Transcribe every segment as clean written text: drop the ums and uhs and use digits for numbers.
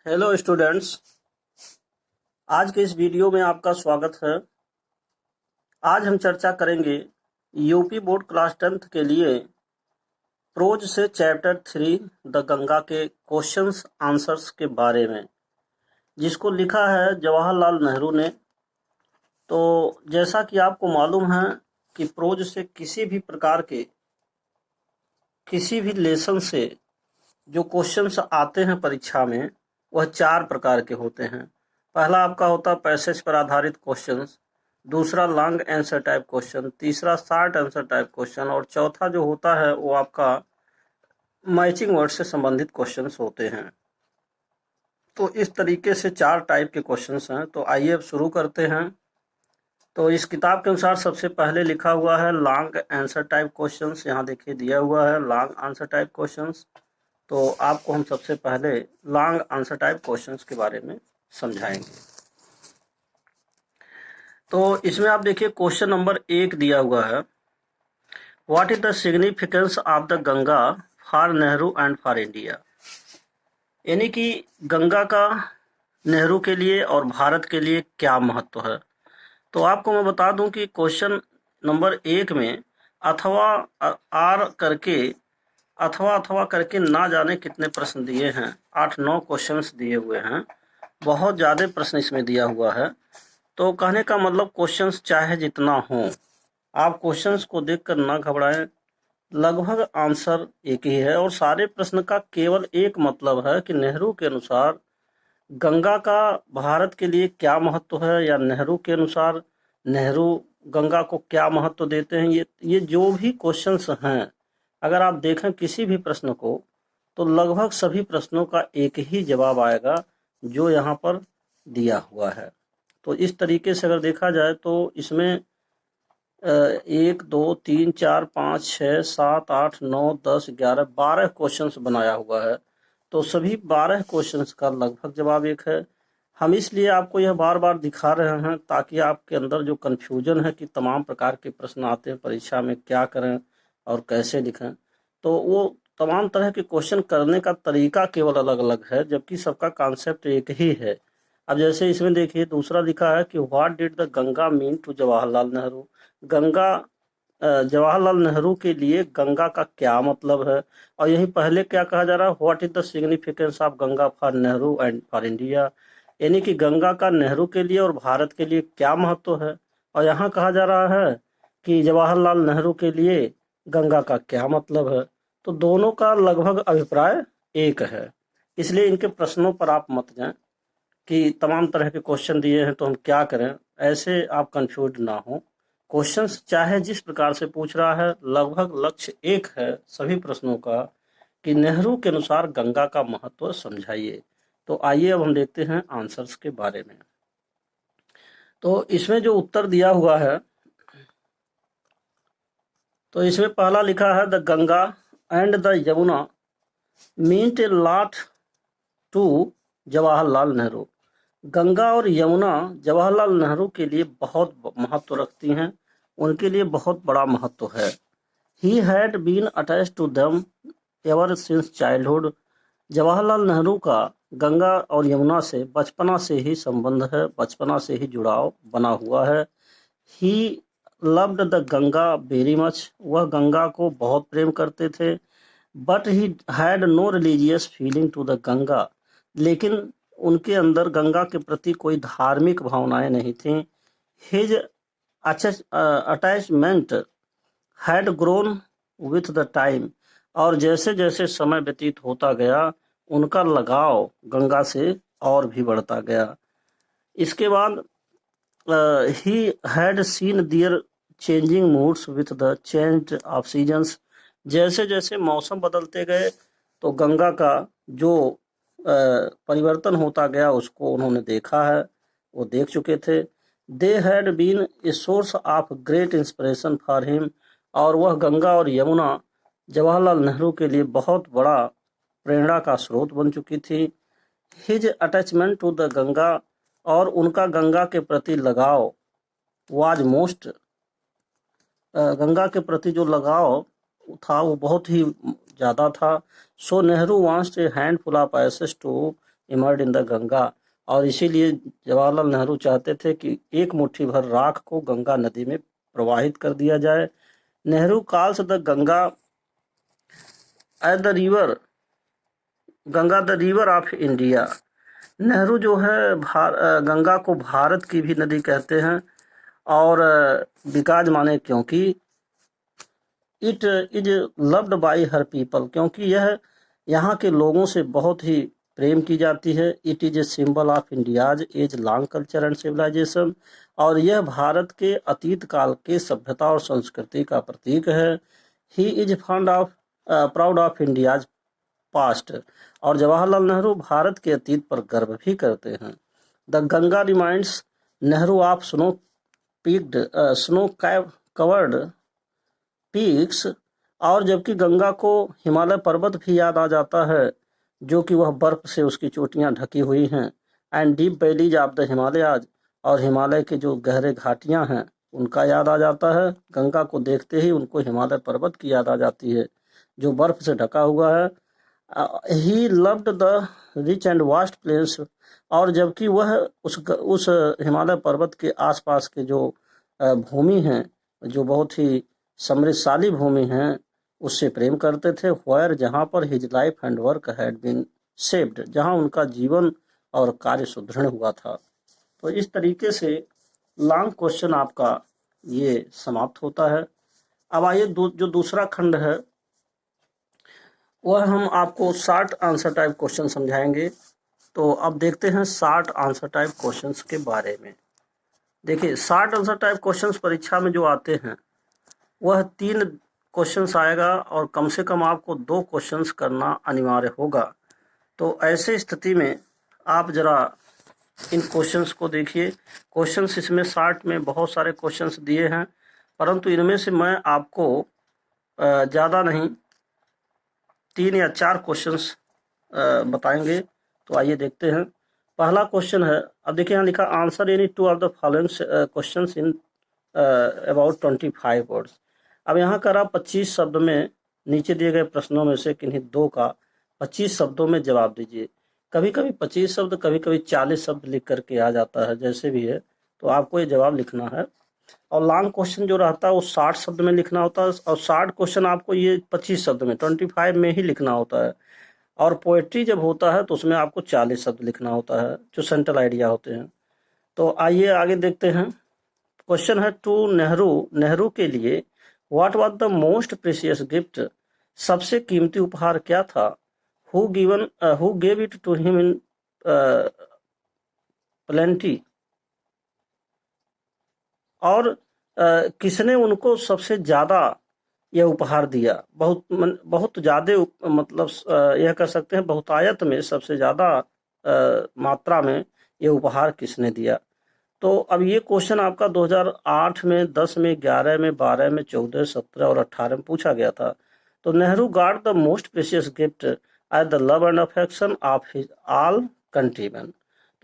Hello students, आज के इस वीडियो में आपका स्वागत है। आज हम चर्चा करेंगे यूपी बोर्ड क्लास 10th के लिए प्रोज से चैप्टर 3 द गंगा के क्वेश्चंस आंसर्स के बारे में, जिसको लिखा है जवाहरलाल नेहरू ने। तो जैसा कि आपको मालूम है कि प्रोज से किसी भी प्रकार के किसी भी लेसन से जो क्वेश्चंस आते हैं परीक्षा में, वह 4 प्रकार के होते हैं। पहला आपका होता है पैसेज पर आधारित क्वेश्चंस, दूसरा लॉन्ग आंसर टाइप क्वेश्चन, तीसरा शॉर्ट आंसर टाइप क्वेश्चन और चौथा जो होता है वो आपका मैचिंग वर्ड से संबंधित क्वेश्चंस होते हैं। तो इस तरीके से 4 टाइप के क्वेश्चंस हैं। तो आइए अब शुरू करते हैं। तो इस किताब के अनुसार सबसे पहले लिखा हुआ है लॉन्ग आंसर टाइप क्वेश्चंस। यहाँ देखिए दिया हुआ है लॉन्ग आंसर टाइप क्वेश्चंस। तो आपको हम सबसे पहले लॉन्ग आंसर टाइप क्वेश्चंस के बारे में समझाएंगे। तो इसमें आप देखिए क्वेश्चन नंबर 1 दिया हुआ है, what is the significance of the Ganga for Nehru and for India. यानी कि गंगा का नेहरू के लिए और भारत के लिए क्या महत्व है। तो आपको मैं बता दूं कि क्वेश्चन नंबर 1 में अथवा आर करके अथवा करके ना जाने कितने प्रश्न दिए हैं, 8-9 क्वेश्चंस दिए हुए हैं। बहुत ज़्यादा प्रश्न इसमें दिया हुआ है। तो कहने का मतलब क्वेश्चंस चाहे जितना हो, आप क्वेश्चंस को देखकर ना घबराएं। लगभग आंसर एक ही है और सारे प्रश्न का केवल एक मतलब है कि नेहरू के अनुसार गंगा का भारत के लिए क्या महत्व है, या नेहरू के अनुसार नेहरू गंगा को क्या महत्व देते हैं। ये जो भी क्वेश्चंस हैं, अगर आप देखें किसी भी प्रश्न को, तो लगभग सभी प्रश्नों का एक ही जवाब आएगा जो यहाँ पर दिया हुआ है। तो इस तरीके से अगर देखा जाए तो इसमें 1 2 3 4 5 6 7 8 9 10 11 12 क्वेश्चंस बनाया हुआ है। तो सभी 12 क्वेश्चंस का लगभग जवाब एक है। हम इसलिए आपको यह बार बार दिखा रहे हैं ताकि आपके अंदर जो कन्फ्यूजन है कि तमाम प्रकार के प्रश्न आते हैं परीक्षा में, क्या करें और कैसे लिखें, तो वो तमाम तरह के क्वेश्चन करने का तरीका केवल अलग अलग है, जबकि सबका कॉन्सेप्ट एक ही है। अब जैसे इसमें देखिए दूसरा लिखा है कि what did the Ganga mean to Jawaharlal Nehru. Ganga Jawaharlal Nehru के लिए गंगा का क्या मतलब है। और यही पहले क्या कहा जा रहा है, what is the significance of Ganga for Nehru and for India. यानी कि गंगा का नेहरू के लिए और भारत के लिए क्या महत्व है। और यहाँ कहा जा रहा है कि जवाहरलाल नेहरू के लिए गंगा का क्या मतलब है। तो दोनों का लगभग अभिप्राय एक है। इसलिए इनके प्रश्नों पर आप मत जाएं कि तमाम तरह के क्वेश्चन दिए हैं तो हम क्या करें, ऐसे आप कंफ्यूज ना हो। क्वेश्चंस चाहे जिस प्रकार से पूछ रहा है, लगभग लक्ष्य एक है सभी प्रश्नों का कि नेहरू के अनुसार गंगा का महत्व समझाइए। तो आइए अब हम देखते हैं आंसर्स के बारे में। तो इसमें जो उत्तर दिया हुआ है, तो इसमें पहला लिखा है the Ganga and the Yamuna meant a lot to Jawaharlal Nehru. Ganga और यमुना जवाहरलाल नेहरू के लिए बहुत महत्व रखती हैं, उनके लिए बहुत बड़ा महत्व है। He had been attach to them ever since childhood. Jawaharlal Nehru का गंगा और यमुना से बचपना से ही संबंध है, बचपना से ही जुड़ाव बना हुआ है। He loved the Ganga very much. वह गंगा को बहुत प्रेम करते थे। But he had no religious feeling to the Ganga. लेकिन उनके अंदर गंगा के प्रति कोई धार्मिक भावनाएं नहीं थीं। His attachment had grown with the time. और जैसे जैसे समय व्यतीत होता गया, उनका लगाव गंगा से और भी बढ़ता गया। इसके बाद he had seen their changing moods with the change of seasons. जैसे जैसे मौसम बदलते गए तो गंगा का जो परिवर्तन होता गया उसको उन्होंने देखा है, वो देख चुके थे। They had been a source of great inspiration for him. और वह गंगा और यमुना जवाहरलाल नेहरू के लिए बहुत बड़ा प्रेरणा का स्रोत बन चुकी थी। His attachment to the Ganga, और उनका गंगा के प्रति लगाव वाज मोस्ट, गंगा के प्रति जो लगाव था वो बहुत ही ज़्यादा था। So Nehru wants a handful of ashes to immersed in the Ganga, और इसीलिए जवाहरलाल नेहरू चाहते थे कि एक मुट्ठी भर राख को गंगा नदी में प्रवाहित कर दिया जाए। Nehru calls the Ganga at the river, Ganga the river of India. Nehru जो है गंगा को भारत की भी नदी कहते हैं, और बिकाज माने क्योंकि it is loved by her people, क्योंकि यह यहाँ के लोगों से बहुत ही प्रेम की जाती है। It is a symbol of India's age long culture and civilisation, और यह भारत के अतीत काल के सभ्यता और संस्कृति का प्रतीक है। He is fund of proud of India's past, और जवाहरलाल नेहरू भारत के अतीत पर गर्व भी करते हैं। The Ganga reminds Nehru of snow peaked snow covered peaks, और जबकि गंगा को हिमालय पर्वत भी याद आ जाता है जो कि वह बर्फ से उसकी चोटियां ढकी हुई हैं। And deep valleys of the Himalayas, और हिमालय के जो गहरे घाटियां हैं उनका याद आ जाता है। गंगा को देखते ही उनको हिमालय पर्वत की याद आ जाती है जो बर्फ से ढका हुआ है। He loved the rich and vast plains, और जबकि वह उस हिमालय पर्वत के आसपास के जो भूमि हैं, जो बहुत ही समृद्धशाली भूमि हैं, उससे प्रेम करते थे। व्हेयर, जहाँ पर his life and work had been saved, जहाँ उनका जीवन और कार्य सुदृढ़ हुआ था। तो इस तरीके से लॉन्ग क्वेश्चन आपका ये समाप्त होता है। अब आइए जो दूसरा खंड है वह हम आपको शॉर्ट आंसर टाइप क्वेश्चन समझाएंगे। तो अब देखते हैं शॉर्ट आंसर टाइप क्वेश्चंस के बारे में। देखिए, शॉर्ट आंसर टाइप क्वेश्चंस परीक्षा में जो आते हैं वह 3 क्वेश्चंस आएगा, और कम से कम आपको 2 क्वेश्चंस करना अनिवार्य होगा। तो ऐसे स्थिति में आप जरा इन क्वेश्चंस को देखिए। क्वेश्चंस इसमें शॉर्ट में बहुत सारे क्वेश्चंस दिए हैं, परंतु इनमें से मैं आपको ज़्यादा नहीं 3 या 4 क्वेश्चंस बताएंगे। तो आइए देखते हैं। पहला क्वेश्चन है, अब देखिए यहाँ लिखा answer any 2 of the following questions in about 25 words. अब यहाँ कर आप 25 शब्द में नीचे दिए गए प्रश्नों में से किन्हीं 2 का 25 शब्दों में जवाब दीजिए। कभी कभी 25 शब्द, कभी कभी 40 शब्द लिख करके आ जाता है, जैसे भी है। तो आपको ये जवाब लिखना है। और लॉन्ग क्वेश्चन जो रहता है वो 60 शब्द में लिखना होता है, और 60 क्वेश्चन आपको ये 25 शब्द में 25 में ही लिखना होता है। और पोएट्री जब होता है तो उसमें आपको 40 शब्द लिखना होता है, जो सेंट्रल आइडिया होते हैं। तो आइए आगे देखते हैं। क्वेश्चन है टू नेहरू, नेहरू के लिए what was the most precious gift, सबसे कीमती उपहार क्या था। Who gave it to him in plenty, और किसने उनको सबसे ज्यादा यह उपहार दिया। बहुत ज्यादा, मतलब यह कह सकते हैं बहुतायत में सबसे ज्यादा मात्रा में यह उपहार किसने दिया। तो अब ये क्वेश्चन आपका 2008 में, 10 में, 11 में, 12 में, 14, 17 और 18 में पूछा गया था। तो Nehru got the most precious gift as the love and affection of his all countryman.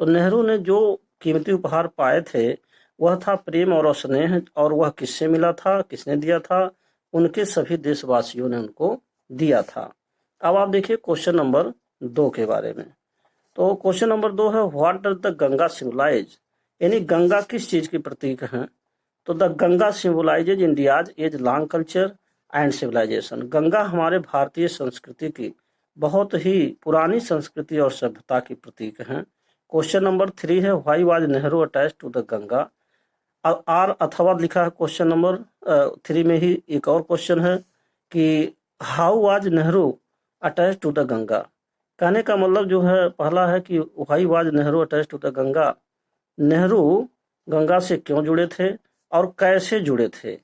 तो नेहरू ने जो कीमती उपहार पाए थे वह था प्रेम और स्नेह, और वह किससे मिला था, किसने दिया था, उनके सभी देशवासियों ने उनको दिया था। अब आप देखिए क्वेश्चन नंबर 2 के बारे में। तो क्वेश्चन नंबर 2 है what does the Ganga symbolise, यानी गंगा किस चीज की प्रतीक है। तो the Ganga symbolises India's age long culture and civilisation, Ganga हमारे भारतीय संस्कृति की बहुत ही पुरानी संस्कृति और सभ्यता की प्रतीक है। क्वेश्चन नंबर 3 है why was Nehru attached to the Ganga. अब आर अथवा लिखा है क्वेश्चन नंबर 3 में ही। एक और क्वेश्चन है कि how was Nehru attach to the Ganga. कहने का मतलब जो है पहला है कि why was Nehru attach to the Ganga, Nehru Ganga से क्यों जुड़े थे और कैसे जुड़े थे।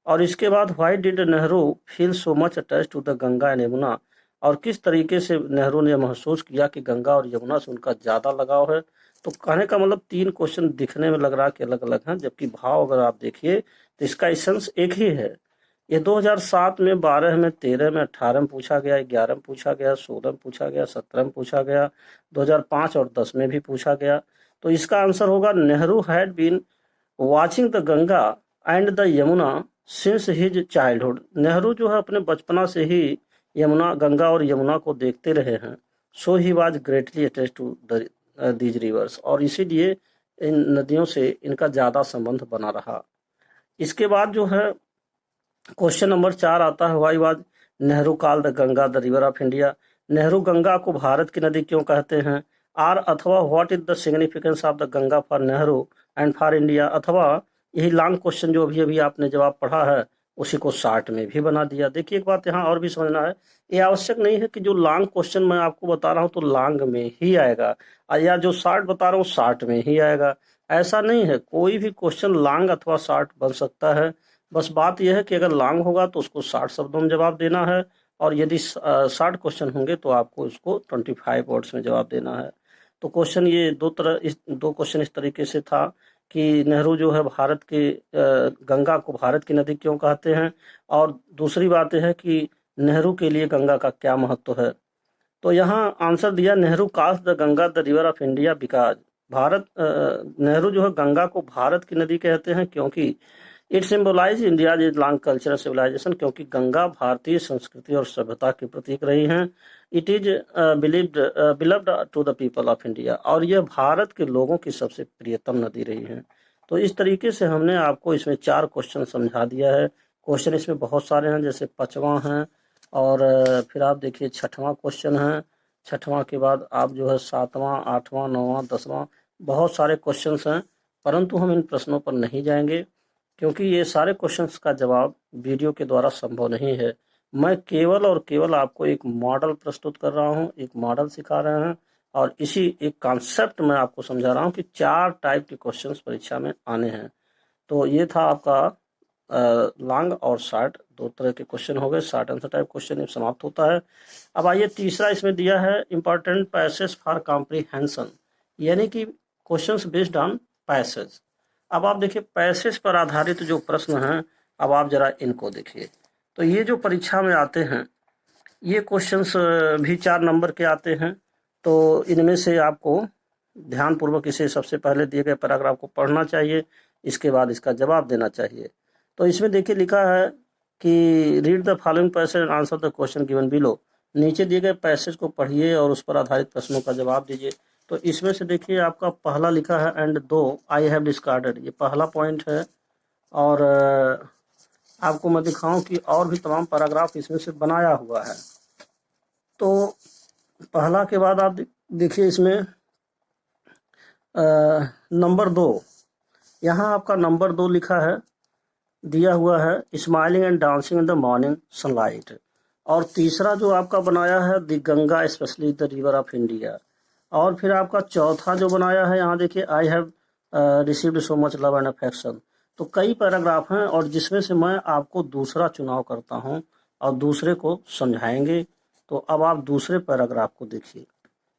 और इसके बाद why did Nehru feel so much attach to the Ganga and Yamuna, और किस तरीके से नेहरू ने महसूस किया कि गंगा और यमुना से उनका ज़्यादा लगाव है। तो कहने का मतलब 3 क्वेश्चन दिखने में लग रहा है कि अलग अलग हैं, जबकि भाव अगर आप देखिए तो इसका एसेंस एक ही है। ये 2007 में, 12 में, 13 में, 18 में पूछा गया, 11 में पूछा गया, 16 में पूछा गया, 17 में पूछा गया, 2005 और 10 में भी पूछा गया। तो इसका आंसर होगा Nehru had been watching the Ganga and the Yamuna since his childhood. Nehru जो है अपने बचपना से ही गंगा और यमुना को देखते रहे हैं, so he was greatly attached to these rivers, और इसीलिए इन नदियों से इनका ज़्यादा संबंध बना रहा। इसके बाद जो है क्वेश्चन नंबर 4 आता है, why was Nehru call the Ganga the river of India. Nehru Ganga को भारत की नदी क्यों कहते हैं। आर अथवा what is the significance of the Ganga for Nehru and for India, अथवा यही लॉन्ग क्वेश्चन जो अभी अभी आपने जवाब पढ़ा है उसी को शॉर्ट में भी बना दिया। देखिए एक बात यहाँ और भी समझना है, ये आवश्यक नहीं है कि जो लॉन्ग क्वेश्चन मैं आपको बता रहा हूँ तो लॉन्ग में ही आएगा, या जो शॉर्ट बता रहा हूँ शॉर्ट में ही आएगा। ऐसा नहीं है, कोई भी क्वेश्चन लॉन्ग अथवा शॉर्ट बन सकता है। बस बात यह है कि अगर लॉन्ग होगा तो उसको 60 शब्दों में जवाब देना है, और यदि शॉर्ट क्वेश्चन होंगे तो आपको उसको 25 वर्ड्स में जवाब देना है। तो क्वेश्चन ये दो क्वेश्चन इस तरीके से था कि नेहरू जो है भारत के गंगा को भारत की नदी क्यों कहते हैं, और दूसरी बात यह है कि नेहरू के लिए गंगा का क्या महत्व है। तो यहाँ आंसर दिया, Nehru calls the Ganga the river of India because, Nehru जो है गंगा को भारत की नदी कहते हैं क्योंकि it symbolise India is long cultural civilisation, क्योंकि गंगा भारतीय संस्कृति और सभ्यता के प्रतीक रही हैं। It is beloved to the people of India, और यह भारत के लोगों की सबसे प्रियतम नदी रही है। तो इस तरीके से हमने आपको इसमें 4 क्वेश्चन समझा दिया है। क्वेश्चन इसमें बहुत सारे हैं, जैसे 5वां है, और फिर आप देखिए 6वां क्वेश्चन है, 6वां के बाद आप जो है 7वां, 8वां, 9वां, 10वां, बहुत सारे क्वेश्चंस हैं, परंतु हम इन प्रश्नों पर नहीं जाएंगे क्योंकि ये सारे क्वेश्चंस का जवाब वीडियो के द्वारा संभव नहीं है। मैं केवल और केवल आपको एक मॉडल प्रस्तुत कर रहा हूँ, एक मॉडल सिखा रहे हैं, और इसी एक कॉन्सेप्ट में आपको समझा रहा हूँ कि 4 टाइप के क्वेश्चंस परीक्षा में आने हैं। तो ये था आपका लॉन्ग और शॉर्ट, 2 तरह के क्वेश्चन हो गए। शॉर्ट आंसर टाइप क्वेश्चन ये समाप्त होता है। अब आइए तीसरा इसमें दिया है इंपॉर्टेंट पैसेज फॉर कॉम्प्रीहेंशन, यानी कि क्वेश्चंस बेस्ड ऑन पैसेज। अब आप देखिए पैसेज पर आधारित जो प्रश्न हैं, अब आप जरा इनको देखिए। तो ये जो परीक्षा में आते हैं ये क्वेश्चंस भी 4 नंबर के आते हैं। तो इनमें से आपको ध्यानपूर्वक इसे सबसे पहले दिए गए पैराग्राफ को पढ़ना चाहिए, इसके बाद इसका जवाब देना चाहिए। तो इसमें देखिए लिखा है कि read the following passage and answer the question given below. नीचे दिए गए पैसेज को पढ़िए और उस पर आधारित प्रश्नों का जवाब दीजिए। तो इसमें से देखिए आपका पहला लिखा है एंड दो आई हैव डिस्कार्डेड, ये पहला पॉइंट है। और आपको मैं दिखाऊं कि और भी तमाम पैराग्राफ इसमें से बनाया हुआ है। तो पहला के बाद आप देखिए इसमें नंबर 2, यहाँ आपका नंबर 2 लिखा है, दिया हुआ है smiling and dancing in the morning sunlight. और तीसरा जो आपका बनाया है the Ganga specially the river of India. और फिर आपका चौथा जो बनाया है यहाँ देखिए I have received so much love and affection. तो कई पैराग्राफ हैं और जिसमें से मैं आपको दूसरा चुनाव करता हूँ और दूसरे को समझाएंगे। तो अब आप दूसरे पैराग्राफ को देखिए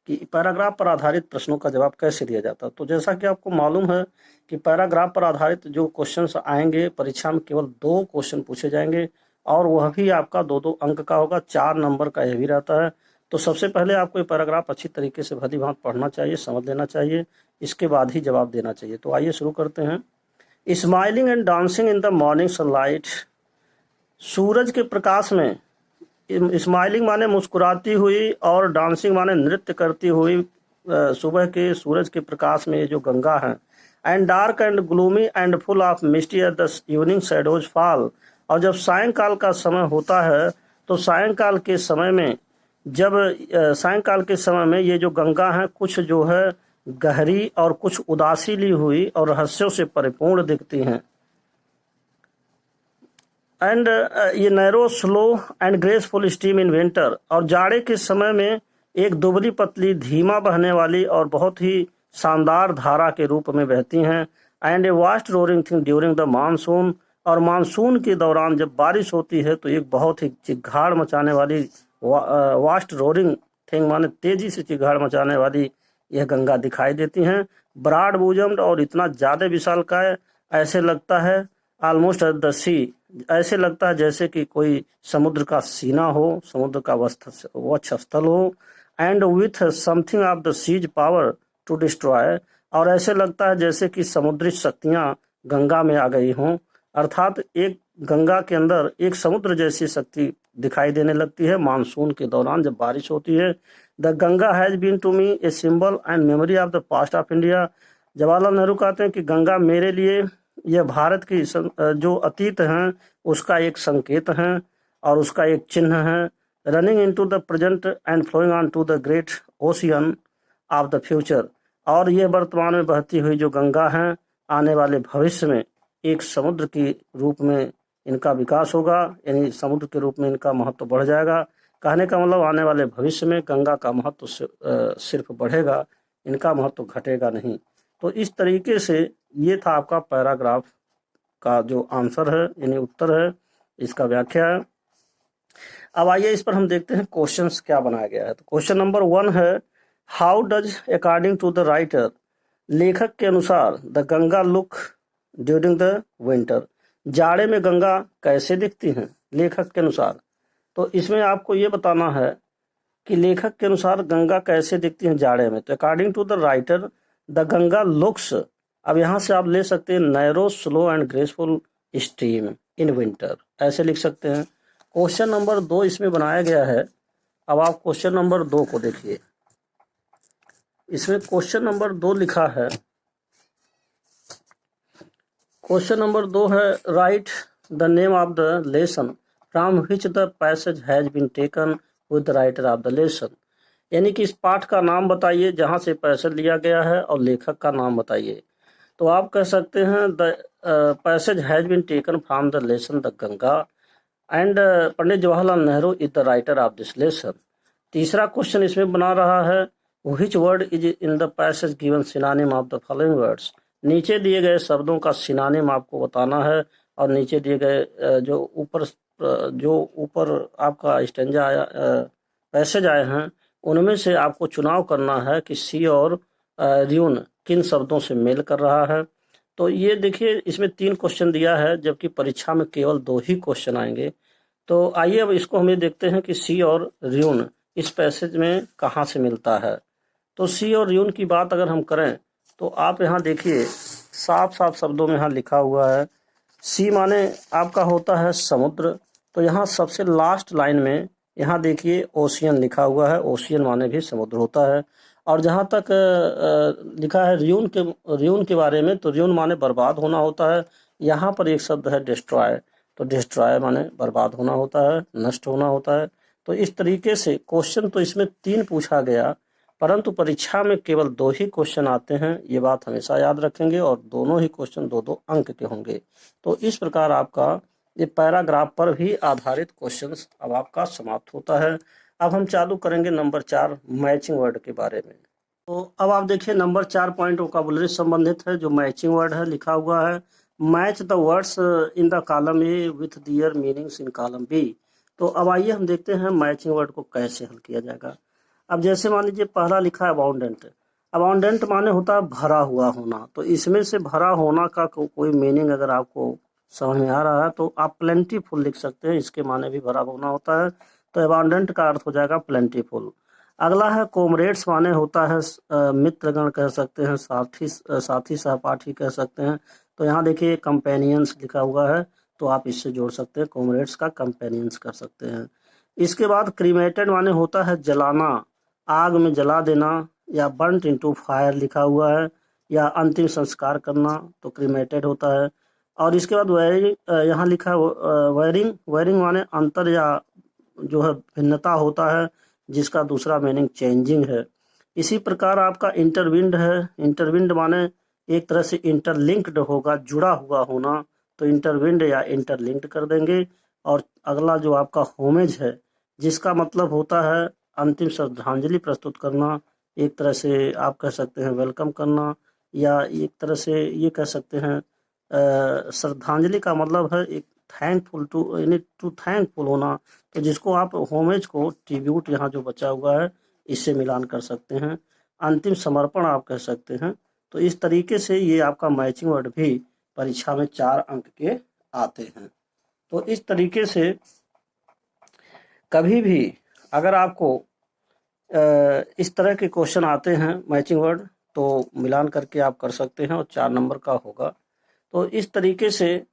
कि पैराग्राफ पर आधारित प्रश्नों का जवाब कैसे दिया जाता है। तो जैसा कि आपको मालूम है कि पैराग्राफ पर आधारित जो क्वेश्चंस आएंगे परीक्षा में केवल 2 क्वेश्चन पूछे जाएंगे और वह भी आपका 2-2 अंक का होगा, 4 नंबर का यह भी रहता है। तो सबसे पहले आपको ये पैराग्राफ अच्छी तरीके से भली भांति पढ़ना चाहिए, समझ लेना चाहिए, इसके बाद ही जवाब देना चाहिए। तो आइए शुरू करते हैं। Smiling and dancing in the morning sunlight, सूरज के प्रकाश में, स्माइलिंग माने मुस्कुराती हुई और डांसिंग माने नृत्य करती हुई सुबह के सूरज के प्रकाश में ये जो गंगा है। And dark and gloomy and full of misty at the evening shadows fall, और जब सायंकाल का समय होता है तो सायंकाल के समय में ये जो गंगा है कुछ जो है गहरी और कुछ उदासी ली हुई और रहस्यों से परिपूर्ण दिखती हैं। एंड ये narrow slow and graceful stream in winter, और जाड़े के समय में एक दुबली पतली धीमा बहने वाली और बहुत ही शानदार धारा के रूप में बहती हैं। And a vast roaring thing during the monsoon, और मानसून के दौरान जब बारिश होती है तो एक बहुत ही चिघाड़ मचाने वाली, वास्ट रोरिंग थिंग माने तेजी से चिघाड़ मचाने वाली यह गंगा दिखाई देती हैं। ब्रॉड बूजम्ड, और इतना ज़्यादा विशालकाय, ऐसे लगता है ऑलमोस्ट द सी, ऐसे लगता है जैसे कि कोई समुद्र का सीना हो, समुद्र का वक्षस्थल हो। And with something of the sea's power to destroy, और ऐसे लगता है जैसे कि समुद्री शक्तियां गंगा में आ गई हों, अर्थात एक गंगा के अंदर एक समुद्र जैसी शक्ति दिखाई देने लगती है मानसून के दौरान जब बारिश होती है। The Ganga has been to me a symbol and memory of the past of India. Jawaharlal Nehru कहते हैं कि गंगा मेरे लिए यह भारत की जो अतीत हैं उसका एक संकेत है और उसका एक चिन्ह है। Running into the present and flowing on to the great ocean of the future. और ये वर्तमान में बहती हुई जो गंगा है आने वाले भविष्य में एक समुद्र के रूप में इनका विकास होगा, यानी समुद्र के रूप में इनका महत्व बढ़ जाएगा। कहने का मतलब आने वाले भविष्य में गंगा का महत्व सिर्फ बढ़ेगा, इनका महत्व घटेगा नहीं। तो इस तरीके से ये था आपका पैराग्राफ का जो आंसर है यानी उत्तर है, इसका व्याख्या है। अब आइए इस पर हम देखते हैं क्वेश्चंस क्या बनाया गया है। तो क्वेश्चन नंबर 1 है, how does according to the writer, लेखक के अनुसार the Ganga look during the winter, जाड़े में गंगा कैसे दिखती हैं लेखक के अनुसार। तो इसमें आपको ये बताना है कि लेखक के अनुसार गंगा कैसे दिखती हैं जाड़े में। तो according to the writer the Ganga looks, अब यहाँ से आप ले सकते हैं narrow slow and graceful stream in winter, ऐसे लिख सकते हैं। क्वेश्चन नंबर 2 इसमें बनाया गया है। अब आप क्वेश्चन नंबर 2 को देखिए। इसमें क्वेश्चन नंबर 2 लिखा है, क्वेश्चन नंबर 2 है, write the name of the lesson from which the passage has been taken with the writer of the lesson, यानी कि इस पाठ का नाम बताइए जहां से पैसेज लिया गया है और लेखक का नाम बताइए। तो आप कह सकते हैं the passage has been taken from the lesson the Ganga and Pandit Jawaharlal Nehru is the writer of this lesson. तीसरा क्वेश्चन इसमें बना रहा है, which word is in the passage given synonym of the following words, नीचे दिए गए शब्दों का सिनोनिम आपको बताना है और नीचे दिए गए जो ऊपर आपका स्टेंजा आया पैसेज आए हैं उनमें से आपको चुनाव करना है कि सी और र्यून किन शब्दों से मेल कर रहा है। तो ये देखिए इसमें 3 क्वेश्चन दिया है जबकि परीक्षा में केवल 2 ही क्वेश्चन आएंगे। तो आइए अब इसको हम ये देखते हैं कि सी और र्यून इस पैसेज में कहाँ से मिलता है। तो सी और र्यून की बात अगर हम करें तो आप यहाँ देखिए साफ साफ शब्दों में यहाँ लिखा हुआ है, सी माने आपका होता है समुद्र। तो यहाँ सबसे लास्ट लाइन में यहाँ देखिए ओशियन लिखा हुआ है, ओशियन माने भी समुद्र होता है। और जहाँ तक लिखा है र्यून के बारे में, तो र्यून माने बर्बाद होना होता है। यहाँ पर एक शब्द है डिस्ट्रॉय, तो डिस्ट्रॉय माने बर्बाद होना होता है, नष्ट होना होता है। तो इस तरीके से क्वेश्चन तो इसमें 3 पूछा गया, परंतु परीक्षा में केवल 2 ही क्वेश्चन आते हैं, ये बात हमेशा याद रखेंगे, और दोनों ही क्वेश्चन 2-2 अंक के होंगे। तो इस प्रकार आपका ये पैराग्राफ पर भी आधारित क्वेश्चंस अब आपका समाप्त होता है। अब हम चालू करेंगे नंबर 4 मैचिंग वर्ड के बारे में। तो अब आप देखिए नंबर 4 पॉइंट वोकैबुलरी से संबंधित है। जो मैचिंग वर्ड है लिखा हुआ है, match the words in the column A with their meanings in column B. तो अब आइए हम देखते हैं मैचिंग वर्ड को कैसे हल किया जाएगा। अब जैसे मान लीजिए पहला लिखा है अबाउंडेंट, अबाउंडेंट माने होता है भरा हुआ होना। तो इसमें से भरा होना का कोई मीनिंग अगर आपको समझ में आ रहा है तो आप प्लेंटीफुल लिख सकते हैं, इसके माने भी भरा होना होता है। तो अबाउंडेंट का अर्थ हो जाएगा प्लेंटीफुल। अगला है कॉमरेड्स, माने होता है मित्रगण कह सकते हैं, साथी सहपाठी कह सकते हैं। तो यहाँ देखिए कंपेनियंस लिखा हुआ है, तो आप इससे जोड़ सकते हैं, कॉमरेड्स का कंपेनियंस कर सकते हैं। इसके बाद क्रीमेटेड माने होता है जलाना, आग में जला देना, या बर्न्ट इनटू फायर लिखा हुआ है, या अंतिम संस्कार करना, तो क्रीमेटेड होता है। और इसके बाद वेयरिंग यहाँ लिखा है वेयरिंग, वेयरिंग माने अंतर या जो है भिन्नता होता है, जिसका दूसरा मीनिंग चेंजिंग है। इसी प्रकार आपका इंटरविंड है, इंटरविंड माने एक तरह से इंटरलिंक्ड होगा, जुड़ा हुआ होना, तो इंटरविंड या इंटरलिंक्ड कर देंगे। और अगला जो आपका होमेज है, जिसका मतलब होता है अंतिम श्रद्धांजलि प्रस्तुत करना, एक तरह से आप कह सकते हैं वेलकम करना, या एक तरह से ये कह सकते हैं श्रद्धांजलि का मतलब है एक थैंकफुल टू थैंकफुल होना। तो जिसको आप होमेज को ट्रिब्यूट यहाँ जो बचा हुआ है इससे मिलान कर सकते हैं, अंतिम समर्पण आप कह सकते हैं। तो इस तरीके से ये आपका मैचिंग वर्ड भी परीक्षा में 4 अंक के आते हैं। तो इस तरीके से कभी भी अगर आपको इस तरह के क्वेश्चन आते हैं मैचिंग वर्ड, तो मिलान करके आप कर सकते हैं और 4 नंबर का होगा। तो इस तरीके से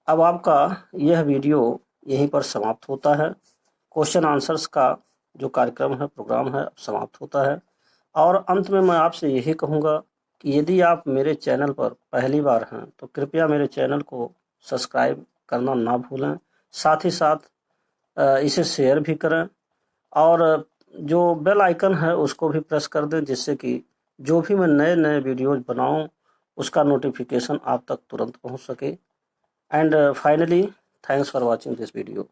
अब आपका यह वीडियो यहीं पर समाप्त होता है। क्वेश्चन आंसर्स का जो कार्यक्रम है, प्रोग्राम है, अब समाप्त होता है। और अंत में मैं आपसे यही कहूँगा कि यदि आप मेरे चैनल पर पहली बार हैं तो कृपया मेरे चैनल को सब्सक्राइब करना ना भूलें। साथ ही साथ इसे शेयर भी करें और जो बेल आइकन है उसको भी प्रेस कर दें, जिससे कि जो भी मैं नए नए वीडियोज बनाऊं उसका नोटिफिकेशन आप तक तुरंत पहुंच सके। And finally, thanks for watching this video.